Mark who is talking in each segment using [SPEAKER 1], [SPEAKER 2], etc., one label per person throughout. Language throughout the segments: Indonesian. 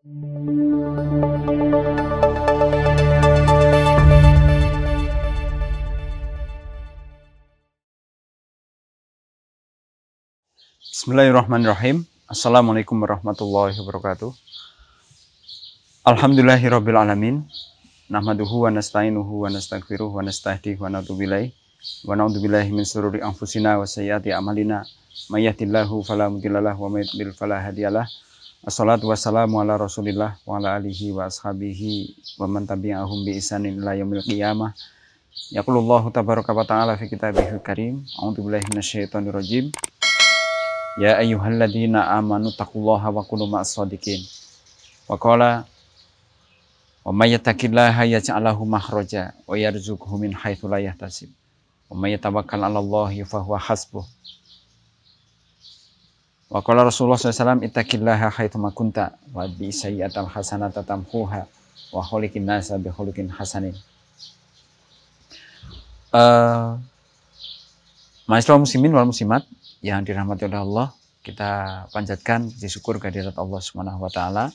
[SPEAKER 1] Bismillahirrahmanirrahim. Assalamualaikum warahmatullahi wabarakatuh. Alhamdulillahirabbil alamin. Nahmaduhu wa nasta'inuhu wa nastaghfiruhu wa nastahdihi wa natubu ilaih. Wa na'udzubillahi min syururi anfusina wa sayyiati a'malina. May yahdihillahu fala mudhillalah wa may yudhlil fala hadiyalah. Assalatu wassalamu ala Rasulillah wa ala alihi wa ashabihi wa man tabi'ahum bi ihsanin ila yaumil qiyamah. Yaqulullahu tabaraka wa ta'ala fi kitabihil karim. A'udzubillahi minasyaitonir rajim. Ya ayyuhalladzina amanu taqullaha wa kunu ma'as shadiqin. Wa qala wa may yattaqillaha yaj'al lahu makhraja wa yarzuqhu min haitsu la yahtasib. Wa may yatawakkal 'alallahi fa huwa hasbuh. Wa qala Rasulullah SAW, ittaqillaha haitsu ma kunta wa bi sayyi'atal hasanata tamhuha wa khaliqin nasa bi khuluqin hasanin. Ma'asyiral muslimin wal muslimat yang dirahmati oleh Allah, kita panjatkan puji syukur kehadirat Allah Subhanahu wa taala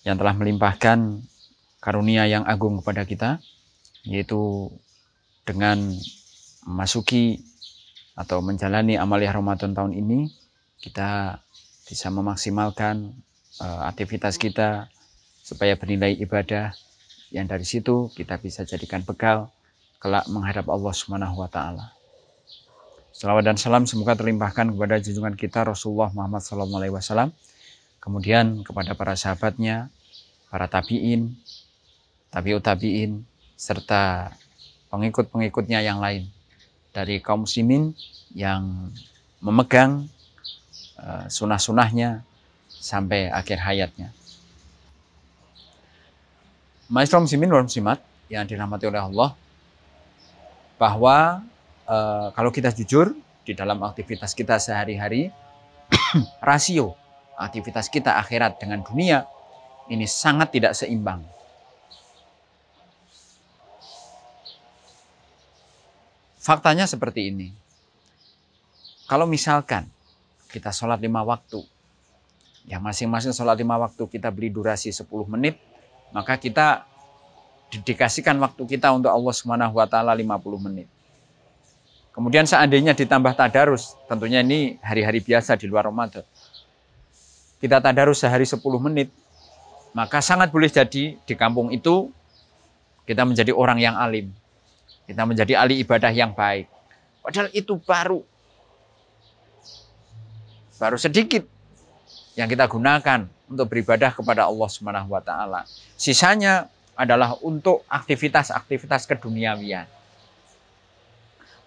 [SPEAKER 1] yang telah melimpahkan karunia yang agung kepada kita, yaitu dengan memasuki atau menjalani amaliah Ramadan tahun ini, kita bisa memaksimalkan aktivitas kita supaya bernilai ibadah, yang dari situ kita bisa jadikan bekal kelak menghadap Allah Subhanahu wa taala. Salawat dan salam semoga terlimpahkan kepada junjungan kita Rasulullah Muhammad SAW, kemudian kepada para sahabatnya, para tabi'in, tabi'ut tabi'in, serta pengikut-pengikutnya yang lain dari kaum muslimin yang memegang sunnah-sunnahnya sampai akhir hayatnya. Ma'asyiral muslimin wal muslimat yang dirahmati oleh Allah, bahwa kalau kita jujur di dalam aktivitas kita sehari-hari, rasio aktivitas kita akhirat dengan dunia ini sangat tidak seimbang. Faktanya seperti ini. Kalau misalkan kita sholat 5 waktu, ya masing-masing sholat 5 waktu kita beri durasi 10 menit, maka kita dedikasikan waktu kita untuk Allah Subhanahu wa taala 50 menit. Kemudian seandainya ditambah tadarus, tentunya ini hari-hari biasa di luar Ramadan, kita tadarus sehari 10 menit, maka sangat boleh jadi di kampung itu kita menjadi orang yang alim, kita menjadi ahli ibadah yang baik. Padahal itu baru sedikit yang kita gunakan untuk beribadah kepada Allah Subhanahu wa taala. Sisanya adalah untuk aktivitas-aktivitas keduniawian.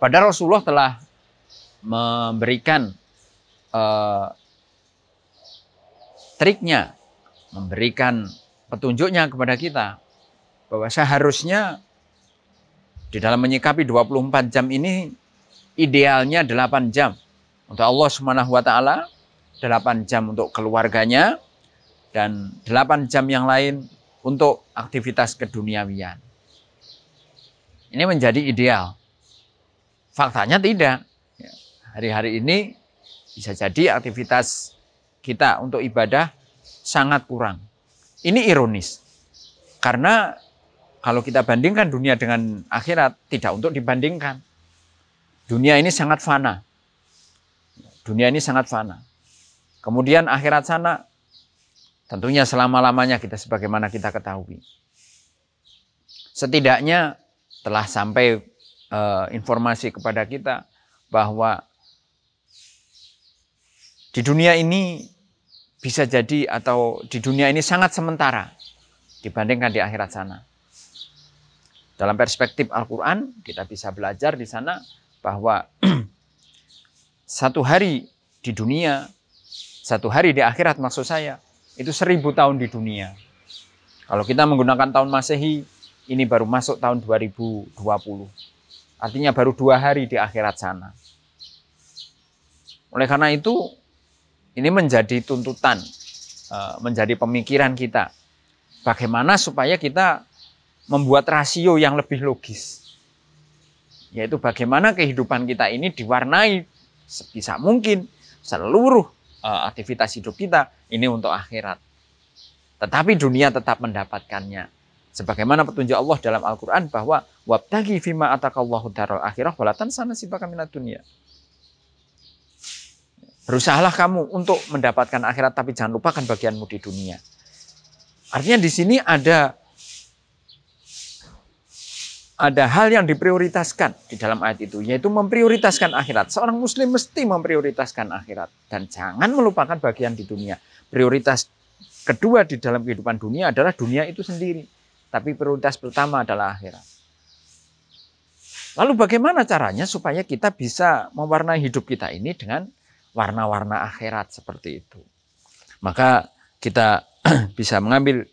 [SPEAKER 1] Padahal Rasulullah telah memberikan triknya, memberikan petunjuknya kepada kita, bahwa seharusnya di dalam menyikapi 24 jam ini, idealnya 8 jam untuk Allah Subhanahu wa taala, 8 jam untuk keluarganya, dan 8 jam yang lain untuk aktivitas keduniawian. Ini menjadi ideal. Faktanya tidak. Hari-hari ini bisa jadi aktivitas kita untuk ibadah sangat kurang. Ini ironis. Karena kalau kita bandingkan dunia dengan akhirat, tidak untuk dibandingkan. Dunia ini sangat fana. Dunia ini sangat fana. Kemudian akhirat sana, tentunya selama-lamanya kita sebagaimana kita ketahui. Setidaknya telah sampai informasi kepada kita bahwa di dunia ini bisa jadi, atau di dunia ini sangat sementara dibandingkan di akhirat sana. Dalam perspektif Al-Quran, kita bisa belajar di sana bahwa satu hari di dunia, satu hari di akhirat maksud saya, itu 1000 tahun di dunia. Kalau kita menggunakan tahun Masehi, ini baru masuk tahun 2020. Artinya baru 2 hari di akhirat sana. Oleh karena itu, ini menjadi tuntutan, menjadi pemikiran kita. Bagaimana supaya kita membuat rasio yang lebih logis. Yaitu bagaimana kehidupan kita ini diwarnai sebisa mungkin seluruh aktivitas hidup kita ini untuk akhirat. tetapi dunia tetap mendapatkannya. Sebagaimana petunjuk Allah dalam Al-Quran bahwa wabtaghi fima atakallahu daral akhirah wala tansa nasibaka minad dunya. Berusahalah kamu untuk mendapatkan akhirat, tapi jangan lupakan bagianmu di dunia. Artinya di sini ada hal yang diprioritaskan di dalam ayat itu, yaitu memprioritaskan akhirat. Seorang muslim mesti memprioritaskan akhirat dan jangan melupakan bagian di dunia. Prioritas kedua di dalam kehidupan dunia adalah dunia itu sendiri, tapi prioritas pertama adalah akhirat. Lalu bagaimana caranya supaya kita bisa mewarnai hidup kita ini dengan warna-warna akhirat seperti itu? Maka kita bisa mengambil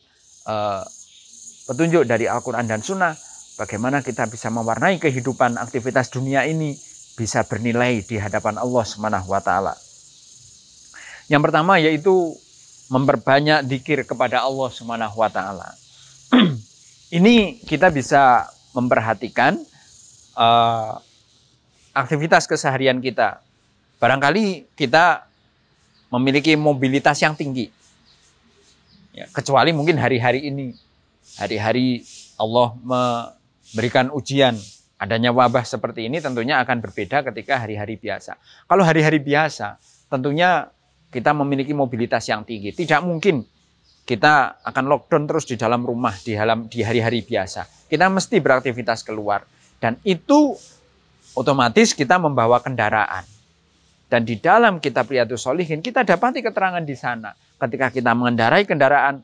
[SPEAKER 1] petunjuk dari Al-Quran dan Sunnah, bagaimana kita bisa mewarnai kehidupan aktivitas dunia ini bisa bernilai di hadapan Allah SWT. Yang pertama yaitu memperbanyak dzikir kepada Allah SWT. Ini kita bisa memperhatikan aktivitas keseharian kita. Barangkali kita memiliki mobilitas yang tinggi. Ya, kecuali mungkin hari-hari ini. Hari-hari Allah memberikan ujian. Adanya wabah seperti ini tentunya akan berbeda ketika hari-hari biasa. Kalau hari-hari biasa, tentunya kita memiliki mobilitas yang tinggi. Tidak mungkin kita akan lockdown terus di dalam rumah di hari-hari biasa. Kita mesti beraktivitas keluar. Dan itu otomatis kita membawa kendaraan. Dan di dalam kitab Riyadhus Shalihin kita dapati keterangan di sana. Ketika kita mengendarai kendaraan,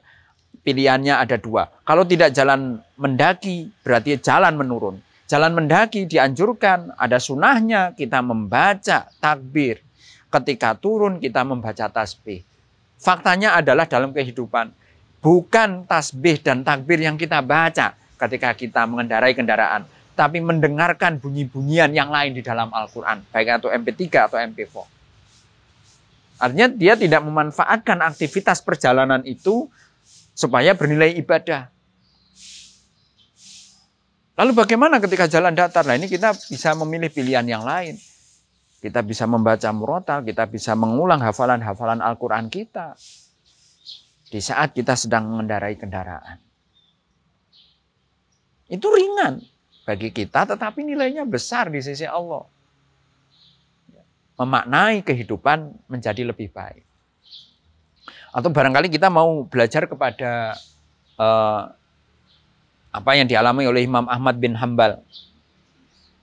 [SPEAKER 1] pilihannya ada dua. Kalau tidak jalan mendaki, berarti jalan menurun. Jalan mendaki dianjurkan, ada sunahnya kita membaca takbir. Ketika turun kita membaca tasbih. Faktanya adalah dalam kehidupan, bukan tasbih dan takbir yang kita baca ketika kita mengendarai kendaraan, tapi mendengarkan bunyi-bunyian yang lain di dalam Al-Quran, baik itu MP3 atau MP4. Artinya dia tidak memanfaatkan aktivitas perjalanan itu supaya bernilai ibadah. Lalu bagaimana ketika jalan datar? Nah ini kita bisa memilih pilihan yang lain. Kita bisa membaca murotal, kita bisa mengulang hafalan-hafalan Al-Quran kita di saat kita sedang mengendarai kendaraan. Itu ringan bagi kita, tetapi nilainya besar di sisi Allah. Memaknai kehidupan menjadi lebih baik. Atau barangkali kita mau belajar kepada apa yang dialami oleh Imam Ahmad bin Hambal.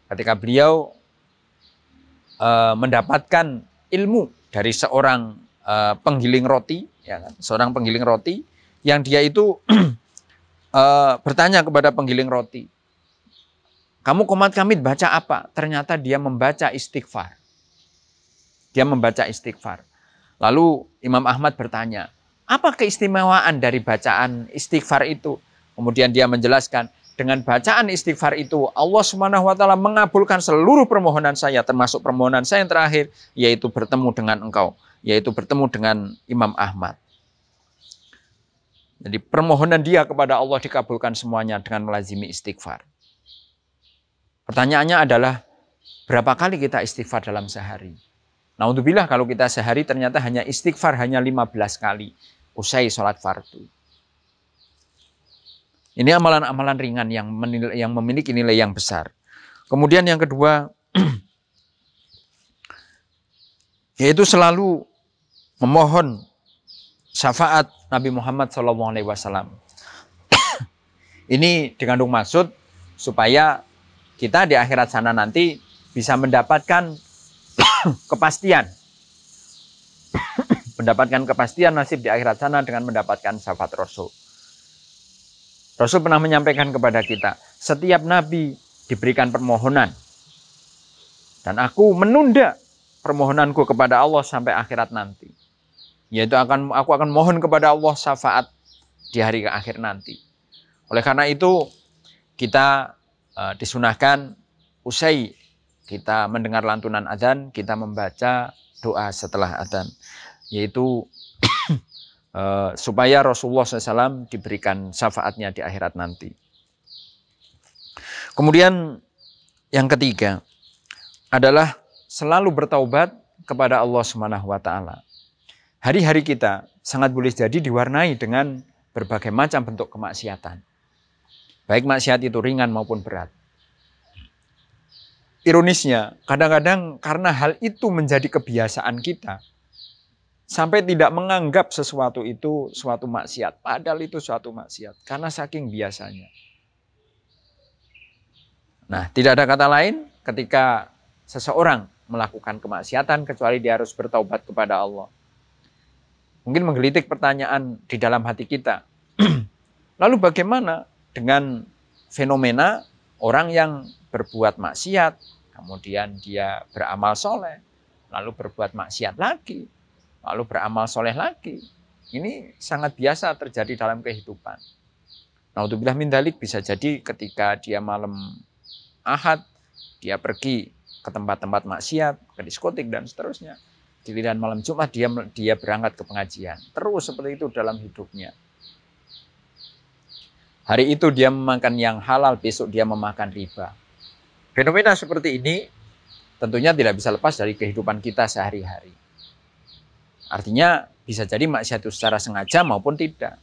[SPEAKER 1] Ketika beliau mendapatkan ilmu dari seorang penggiling roti, ya kan? Seorang penggiling roti yang dia itu bertanya kepada penggiling roti, kamu Qomat Kamit baca apa? Ternyata dia membaca istighfar. Dia membaca istighfar. Lalu Imam Ahmad bertanya, apa keistimewaan dari bacaan istighfar itu? Kemudian dia menjelaskan, dengan bacaan istighfar itu Allah SWT mengabulkan seluruh permohonan saya, termasuk permohonan saya yang terakhir, yaitu bertemu dengan engkau, yaitu bertemu dengan Imam Ahmad. Jadi permohonan dia kepada Allah dikabulkan semuanya dengan melazimi istighfar. Pertanyaannya adalah, berapa kali kita istighfar dalam sehari? Nah, alhamdulillah kalau kita sehari ternyata hanya istighfar hanya 15 kali usai sholat fardu. Ini amalan-amalan ringan yang memiliki nilai yang besar. Kemudian yang kedua, yaitu selalu memohon syafaat Nabi Muhammad SAW. Ini dikandung maksud supaya kita di akhirat sana nanti bisa mendapatkan kepastian. Mendapatkan kepastian nasib di akhirat sana dengan mendapatkan syafaat Rasul. Rasul pernah menyampaikan kepada kita, setiap nabi diberikan permohonan. Dan aku menunda permohonanku kepada Allah sampai akhirat nanti. Yaitu aku akan mohon kepada Allah syafaat di hari akhir nanti. Oleh karena itu, kita disunahkan usai kita mendengar lantunan adzan, kita membaca doa setelah adzan. Yaitu supaya Rasulullah SAW diberikan syafaatnya di akhirat nanti. Kemudian yang ketiga adalah selalu bertaubat kepada Allah SWT. Hari-hari kita sangat boleh jadi diwarnai dengan berbagai macam bentuk kemaksiatan. Baik maksiat itu ringan maupun berat. Ironisnya, kadang-kadang karena hal itu menjadi kebiasaan kita, sampai tidak menganggap sesuatu itu suatu maksiat. Padahal itu suatu maksiat, karena saking biasanya. Nah, tidak ada kata lain ketika seseorang melakukan kemaksiatan, kecuali dia harus bertaubat kepada Allah. Mungkin menggelitik pertanyaan di dalam hati kita. Lalu bagaimana dengan fenomena orang yang berbuat maksiat, kemudian dia beramal soleh, lalu berbuat maksiat lagi, lalu beramal soleh lagi. Ini sangat biasa terjadi dalam kehidupan. Naudzubillah min dzalik, bisa jadi ketika dia malam Ahad, dia pergi ke tempat-tempat maksiat, ke diskotik dan seterusnya. Giliran malam Jumat dia berangkat ke pengajian. Terus seperti itu dalam hidupnya. Hari itu dia memakan yang halal, besok dia memakan riba. Fenomena seperti ini tentunya tidak bisa lepas dari kehidupan kita sehari-hari. Artinya bisa jadi maksiat itu secara sengaja maupun tidak.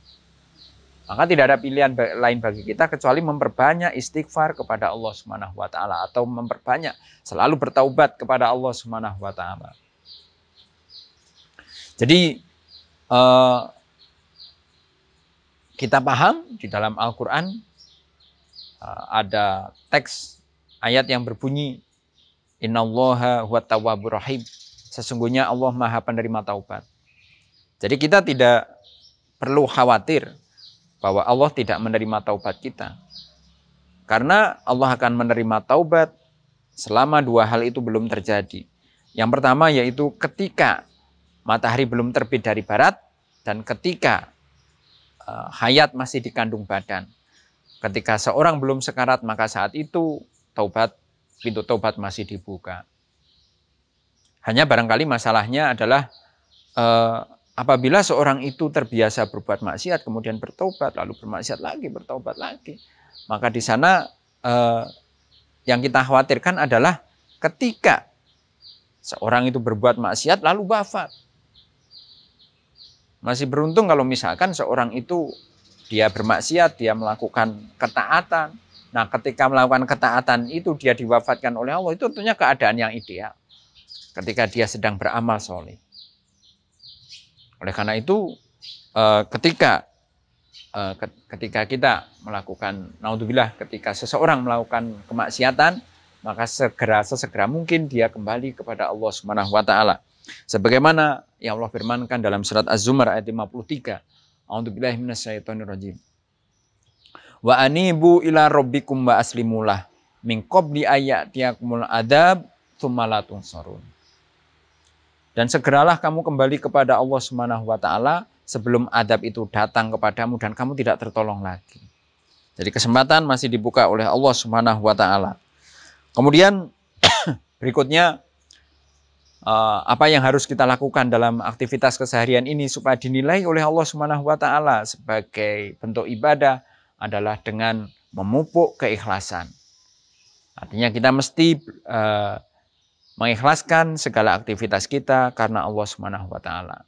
[SPEAKER 1] Maka tidak ada pilihan lain bagi kita kecuali memperbanyak istighfar kepada Allah Subhanahu wa taala atau memperbanyak selalu bertaubat kepada Allah Subhanahu wa taala. Jadi kita paham di dalam Al-Qur'an ada teks ayat yang berbunyi innallaha huwat tawwabur rahim. Sesungguhnya Allah Maha penerima taubat. Jadi kita tidak perlu khawatir bahwa Allah tidak menerima taubat kita. Karena Allah akan menerima taubat selama dua hal itu belum terjadi. Yang pertama yaitu ketika matahari belum terbit dari barat dan ketika hayat masih dikandung badan. Ketika seorang belum sekarat, maka saat itu pintu taubat masih dibuka. Hanya barangkali masalahnya adalah apabila seorang itu terbiasa berbuat maksiat, kemudian bertobat, lalu bermaksiat lagi, bertobat lagi. Maka di sana yang kita khawatirkan adalah ketika seorang itu berbuat maksiat lalu wafat. Masih beruntung kalau misalkan seorang itu dia bermaksiat, dia melakukan ketaatan. Nah, ketika melakukan ketaatan itu dia diwafatkan oleh Allah, itu tentunya keadaan yang ideal. Ketika dia sedang beramal soleh. Oleh karena itu, ketika kita melakukan, naudzubillah, ketika seseorang melakukan kemaksiatan, maka sesegera mungkin dia kembali kepada Allah Subhanahu wa taala. Sebagaimana yang Allah firmankan dalam surat Az-Zumar ayat 53. A'udzubillahi minasyaitonirrajim. Wa anibu ila rabbikum wa aslimulah min qabli ayyatiyakumul adab tsumma la tunsarun. Dan segeralah kamu kembali kepada Allah Subhanahu wa taala sebelum adab itu datang kepadamu dan kamu tidak tertolong lagi. Jadi kesempatan masih dibuka oleh Allah Subhanahu wa taala. Kemudian berikutnya apa yang harus kita lakukan dalam aktivitas keseharian ini supaya dinilai oleh Allah Subhanahu wa taala sebagai bentuk ibadah adalah dengan memupuk keikhlasan. Artinya kita mesti mengikhlaskan segala aktivitas kita karena Allah Subhanahu wa taala.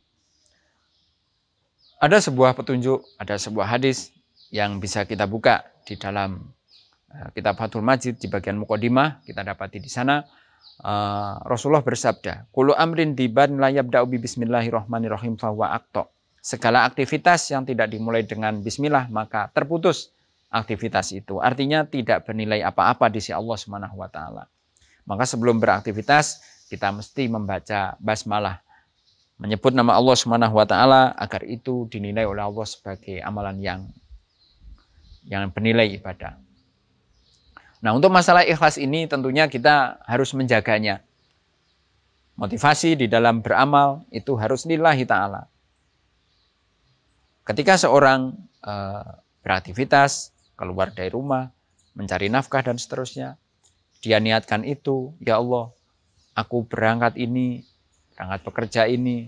[SPEAKER 1] Ada sebuah petunjuk, ada sebuah hadis yang bisa kita buka di dalam kitab Fathul Majid di bagian Muqaddimah, kita dapati di sana Rasulullah bersabda, "Kullu amrin diban la yabda'u bi bismillahirrahmanirrahim fa huwa aqta." Segala aktivitas yang tidak dimulai dengan bismillah maka terputus aktivitas itu. Artinya tidak bernilai apa-apa di sisi Allah Subhanahu wa taala. Maka sebelum beraktivitas kita mesti membaca basmalah, menyebut nama Allah Subhanahu wa taala agar itu dinilai oleh Allah sebagai amalan yang bernilai ibadah. Nah, untuk masalah ikhlas ini tentunya kita harus menjaganya. Motivasi di dalam beramal itu harus lillahi ta'ala. Ketika seorang beraktivitas, keluar dari rumah, mencari nafkah dan seterusnya, dia niatkan itu, ya Allah, aku berangkat bekerja ini,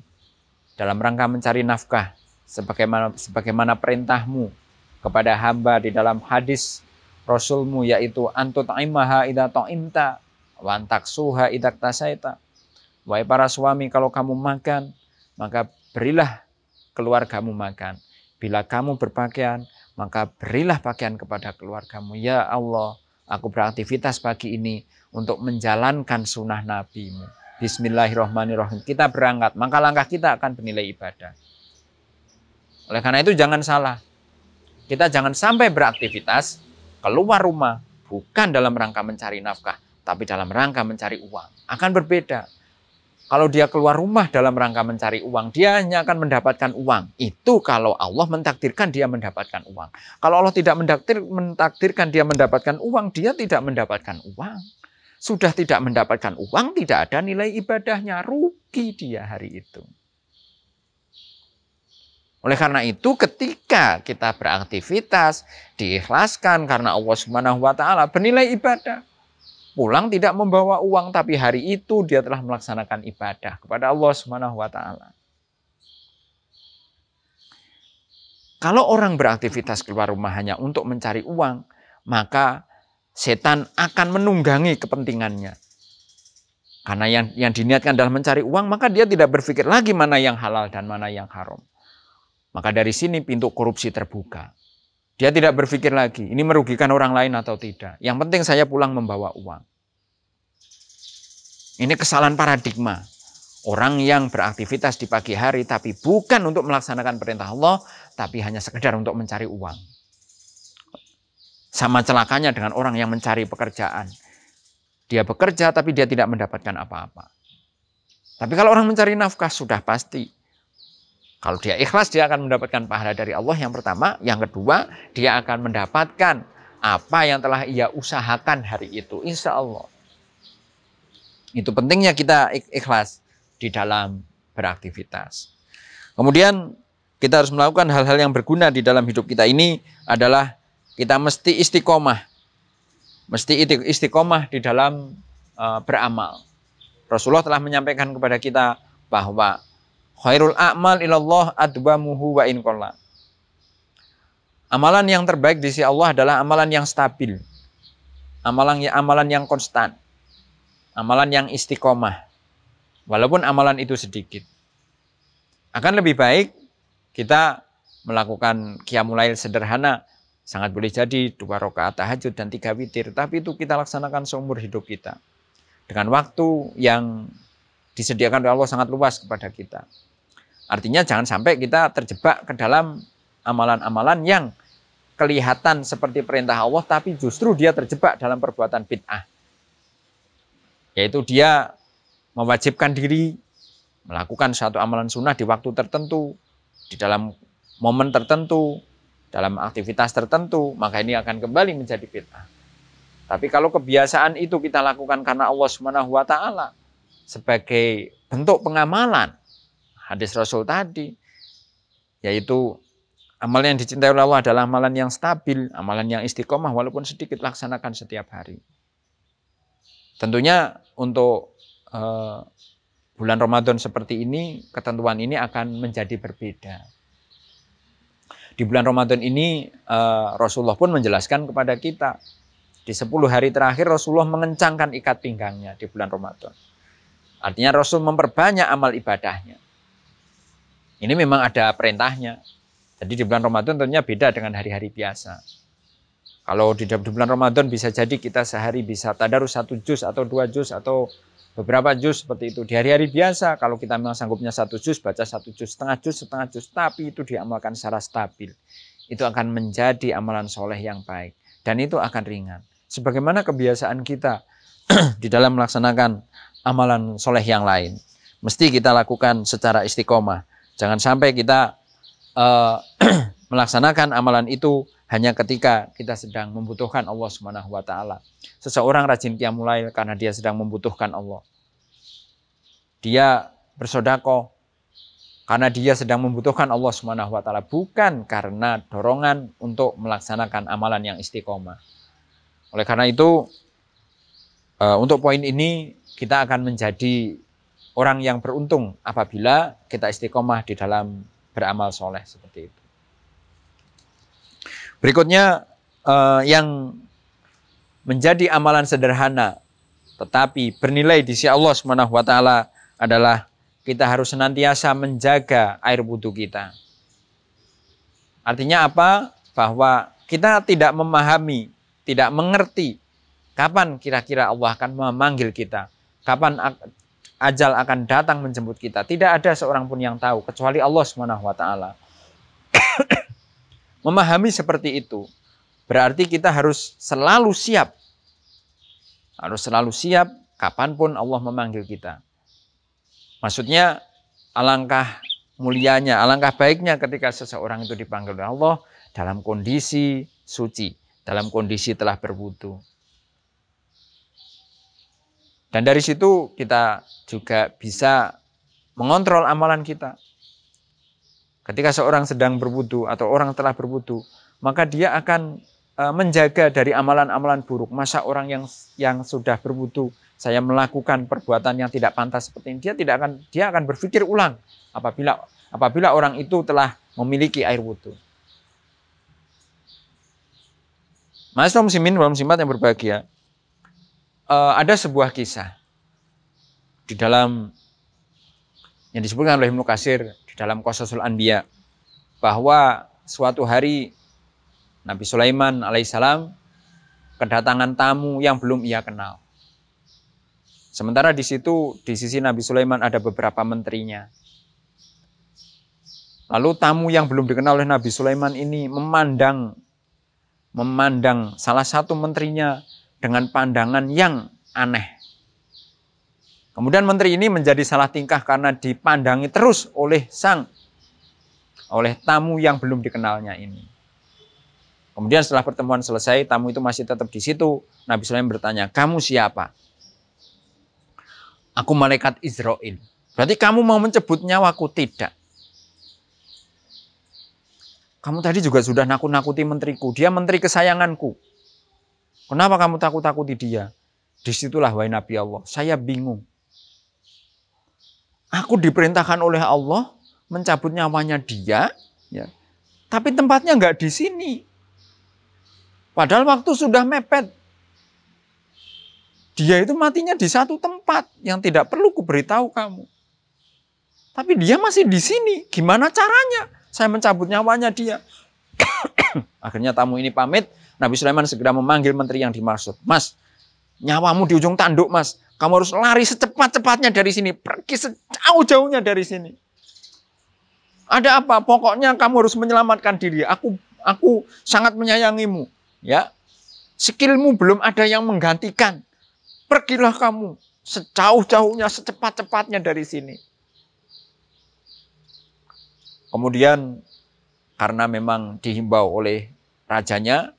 [SPEAKER 1] dalam rangka mencari nafkah, sebagaimana perintahmu kepada hamba di dalam hadis Rasulmu, yaitu antut'imaha idza ta'imta wa antaksuha idza tasaita. Wahai para suami, kalau kamu makan, maka berilah keluargamu makan. bila kamu berpakaian, maka berilah pakaian kepada keluargamu. Ya Allah, aku beraktivitas pagi ini untuk menjalankan sunnah Nabi-Mu. Bismillahirrahmanirrahim. Kita berangkat, maka langkah kita akan bernilai ibadah. Oleh karena itu jangan salah. Kita jangan sampai beraktivitas keluar rumah bukan dalam rangka mencari nafkah, tapi dalam rangka mencari uang. Akan berbeda. Kalau dia keluar rumah dalam rangka mencari uang, dia hanya akan mendapatkan uang. Itu kalau Allah mentakdirkan dia mendapatkan uang. Kalau Allah tidak mentakdirkan dia mendapatkan uang, dia tidak mendapatkan uang. Sudah tidak mendapatkan uang, tidak ada nilai ibadahnya. Rugi dia hari itu. Oleh karena itu ketika kita beraktivitas, diikhlaskan karena Allah Subhanahu wa Ta'ala, bernilai ibadah. Pulang tidak membawa uang, tapi hari itu dia telah melaksanakan ibadah kepada Allah Subhanahu wa Ta'ala. Kalau orang beraktivitas keluar rumah hanya untuk mencari uang, maka setan akan menunggangi kepentingannya. Karena yang diniatkan adalah mencari uang, maka dia tidak berpikir lagi mana yang halal dan mana yang haram. Maka dari sini pintu korupsi terbuka. Dia tidak berpikir lagi, ini merugikan orang lain atau tidak. Yang penting saya pulang membawa uang. Ini kesalahan paradigma. Orang yang beraktivitas di pagi hari, tapi bukan untuk melaksanakan perintah Allah, tapi hanya sekedar untuk mencari uang. Sama celakanya dengan orang yang mencari pekerjaan. Dia bekerja, tapi dia tidak mendapatkan apa-apa. Tapi kalau orang mencari nafkah, sudah pasti. Kalau dia ikhlas, dia akan mendapatkan pahala dari Allah yang pertama. Yang kedua, dia akan mendapatkan apa yang telah ia usahakan hari itu. Insya Allah. Itu pentingnya kita ikhlas di dalam beraktivitas. Kemudian kita harus melakukan hal-hal yang berguna di dalam hidup kita ini adalah kita mesti istiqomah. Mesti istiqomah di dalam beramal. Rasulullah telah menyampaikan kepada kita bahwa khairul a'mal ilallah adwamuhu wa in qalla. Amalan yang terbaik di sisi Allah adalah amalan yang stabil. Amalan yang konstan. Amalan yang istiqomah. Walaupun amalan itu sedikit. Akan lebih baik kita melakukan qiyamul lail sederhana. Sangat boleh jadi 2 rakaat tahajud dan 3 witir. Tapi itu kita laksanakan seumur hidup kita. Dengan waktu yang disediakan oleh Allah sangat luas kepada kita. Artinya jangan sampai kita terjebak ke dalam amalan-amalan yang kelihatan seperti perintah Allah, tapi justru dia terjebak dalam perbuatan bid'ah. Yaitu dia mewajibkan diri melakukan suatu amalan sunnah di waktu tertentu, di dalam momen tertentu, dalam aktivitas tertentu, maka ini akan kembali menjadi bid'ah. Tapi kalau kebiasaan itu kita lakukan karena Allah Subhanahu wa Ta'ala sebagai bentuk pengamalan, hadis Rasul tadi, yaitu amalan yang dicintai oleh Allah adalah amalan yang stabil, amalan yang istiqomah walaupun sedikit, laksanakan setiap hari. Tentunya untuk bulan Ramadan seperti ini, ketentuan ini akan menjadi berbeda. Di bulan Ramadan ini Rasulullah pun menjelaskan kepada kita, di 10 hari terakhir Rasulullah mengencangkan ikat pinggangnya di bulan Ramadan. Artinya Rasul memperbanyak amal ibadahnya. Ini memang ada perintahnya. Jadi di bulan Ramadan tentunya beda dengan hari-hari biasa. Kalau di bulan Ramadan bisa jadi kita sehari bisa tadarus 1 juz atau 2 juz atau beberapa juz seperti itu. Di hari-hari biasa kalau kita memang sanggupnya 1 juz, baca 1 juz, setengah juz, tapi itu diamalkan secara stabil. Itu akan menjadi amalan soleh yang baik. Dan itu akan ringan. Sebagaimana kebiasaan kita di dalam melaksanakan amalan soleh yang lain. Mesti kita lakukan secara istiqomah. Jangan sampai kita melaksanakan amalan itu hanya ketika kita sedang membutuhkan Allah Subhanahu wa Ta'ala. Seseorang rajin qiyamul lail karena dia sedang membutuhkan Allah. Dia bersedekah karena dia sedang membutuhkan Allah Subhanahu wa Ta'ala, bukan karena dorongan untuk melaksanakan amalan yang istiqomah. Oleh karena itu, untuk poin ini kita akan menjadi orang yang beruntung apabila kita istiqomah di dalam beramal soleh seperti itu. Berikutnya yang menjadi amalan sederhana tetapi bernilai di sisi Allah Subhanahu wa Ta'ala adalah kita harus senantiasa menjaga air wudhu kita. Artinya apa? Bahwa kita tidak memahami, tidak mengerti kapan kira-kira Allah akan memanggil kita, kapan ajal akan datang menjemput kita. Tidak ada seorang pun yang tahu kecuali Allah SWT. Memahami seperti itu berarti kita harus selalu siap. Harus selalu siap kapanpun Allah memanggil kita. Maksudnya alangkah mulianya, alangkah baiknya ketika seseorang itu dipanggil oleh Allah dalam kondisi suci, dalam kondisi telah berwudu. Dan dari situ kita juga bisa mengontrol amalan kita. Ketika seorang sedang berwudu atau orang telah berwudu, maka dia akan menjaga dari amalan-amalan buruk. Masa orang yang sudah berwudu, saya melakukan perbuatan yang tidak pantas seperti ini, dia akan berpikir ulang apabila orang itu telah memiliki air wudu. Ma'asyiral muslimin wal muslimat yang berbahagia, ada sebuah kisah di dalam yang disebutkan oleh Ibnu Katsir di dalam Qasasul Anbiya, bahwa suatu hari Nabi Sulaiman alaihissalam kedatangan tamu yang belum ia kenal. Sementara di situ, di sisi Nabi Sulaiman ada beberapa menterinya. Lalu tamu yang belum dikenal oleh Nabi Sulaiman ini memandang salah satu menterinya dengan pandangan yang aneh. Kemudian menteri ini menjadi salah tingkah karena dipandangi terus oleh tamu yang belum dikenalnya ini. Kemudian setelah pertemuan selesai, tamu itu masih tetap di situ. Nabi Sulaiman bertanya, "Kamu siapa?" "Aku malaikat Israil." "Berarti kamu mau mencabut nyawaku?" "Tidak." "Kamu tadi juga sudah nakut-nakuti menteriku. Dia menteri kesayanganku. Kenapa kamu takut-takuti dia?" Disitulah wahai Nabi Allah, saya bingung. Aku diperintahkan oleh Allah mencabut nyawanya dia, ya, tapi tempatnya nggak di sini. Padahal waktu sudah mepet. Dia itu matinya di satu tempat yang tidak perlu kuberitahu kamu. Tapi dia masih di sini. Gimana caranya saya mencabut nyawanya dia? Akhirnya tamu ini pamit. Nabi Sulaiman segera memanggil menteri yang dimaksud. "Mas, nyawamu di ujung tanduk, Mas. Kamu harus lari secepat-cepatnya dari sini. Pergi sejauh-jauhnya dari sini." "Ada apa? Pokoknya kamu harus menyelamatkan diri. Aku sangat menyayangimu. Ya, skillmu belum ada yang menggantikan. Pergilah kamu sejauh-jauhnya, secepat-cepatnya dari sini." Kemudian karena memang dihimbau oleh rajanya,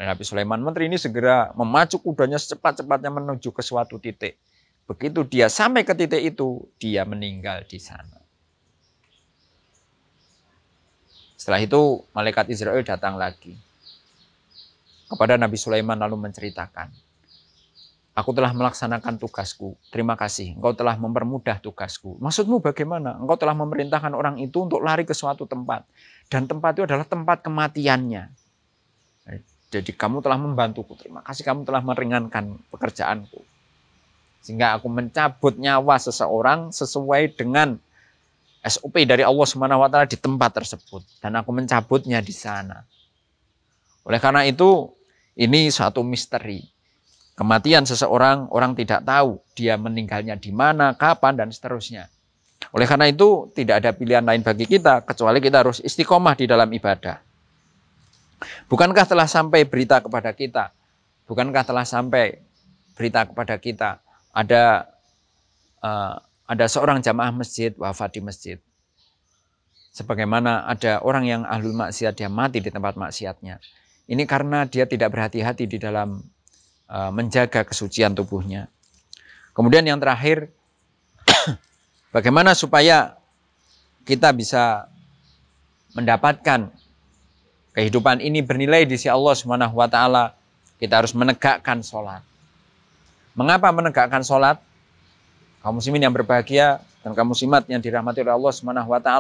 [SPEAKER 1] Nabi Sulaiman, menteri ini segera memacu kudanya secepat-cepatnya menuju ke suatu titik. Begitu dia sampai ke titik itu, dia meninggal di sana. Setelah itu malaikat Israel datang lagi kepada Nabi Sulaiman lalu menceritakan, "Aku telah melaksanakan tugasku. Terima kasih. Engkau telah mempermudah tugasku." "Maksudmu bagaimana?" "Engkau telah memerintahkan orang itu untuk lari ke suatu tempat. Dan tempat itu adalah tempat kematiannya. Jadi kamu telah membantuku. Terima kasih, kamu telah meringankan pekerjaanku. Sehingga aku mencabut nyawa seseorang sesuai dengan SOP dari Allah SWT di tempat tersebut. Dan aku mencabutnya di sana." Oleh karena itu, ini suatu misteri. Kematian seseorang, orang tidak tahu dia meninggalnya di mana, kapan, dan seterusnya. Oleh karena itu, tidak ada pilihan lain bagi kita, kecuali kita harus istiqomah di dalam ibadah. Bukankah telah sampai berita kepada kita? Bukankah telah sampai berita kepada kita? Ada seorang jamaah masjid wafat di masjid. Sebagaimana ada orang yang ahlul maksiat, dia mati di tempat maksiatnya. Ini karena dia tidak berhati-hati di dalam menjaga kesucian tubuhnya. Kemudian yang terakhir, bagaimana supaya kita bisa mendapatkan kehidupan ini bernilai di sisi Allah SWT, kita harus menegakkan sholat. Mengapa menegakkan sholat? Kaum muslimin yang berbahagia dan kaum muslimat yang dirahmati oleh Allah SWT,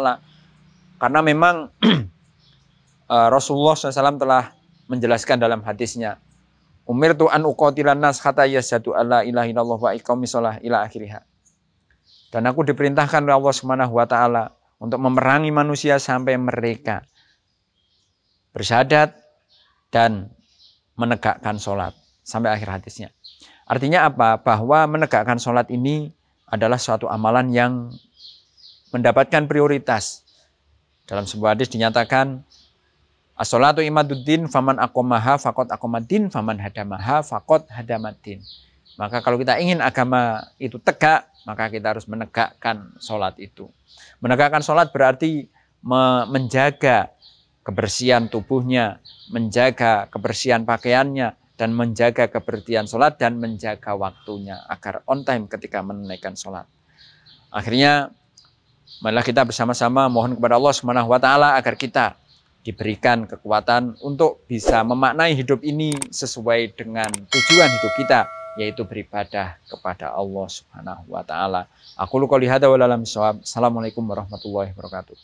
[SPEAKER 1] karena memang Rasulullah SAW telah menjelaskan dalam hadisnya, "Umirtu an uqatilan nas hatta yashhadu alla ilaha illallah wa iqamis shalah ila akhirih." Dan aku diperintahkan oleh Allah SWT untuk memerangi manusia sampai mereka bersyahadat, dan menegakkan sholat. Sampai akhir hadisnya. Artinya apa? Bahwa menegakkan sholat ini adalah suatu amalan yang mendapatkan prioritas. Dalam sebuah hadis dinyatakan, as-sholatu imaduddin faman aqomaha faqad aqomaddin faman hadamaha faqad hadamaddin. Maka kalau kita ingin agama itu tegak, maka kita harus menegakkan sholat itu. Menegakkan sholat berarti menjaga kebersihan tubuhnya, menjaga kebersihan pakaiannya, dan menjaga kebersihan sholat dan menjaga waktunya agar on time ketika menunaikan sholat. Akhirnya, marilah kita bersama-sama mohon kepada Allah SWT agar kita diberikan kekuatan untuk bisa memaknai hidup ini sesuai dengan tujuan hidup kita, yaitu beribadah kepada Allah Subhanahu wa taala. Aku qouli hadza wa a'lam bishawab. Assalamualaikum warahmatullahi wabarakatuh.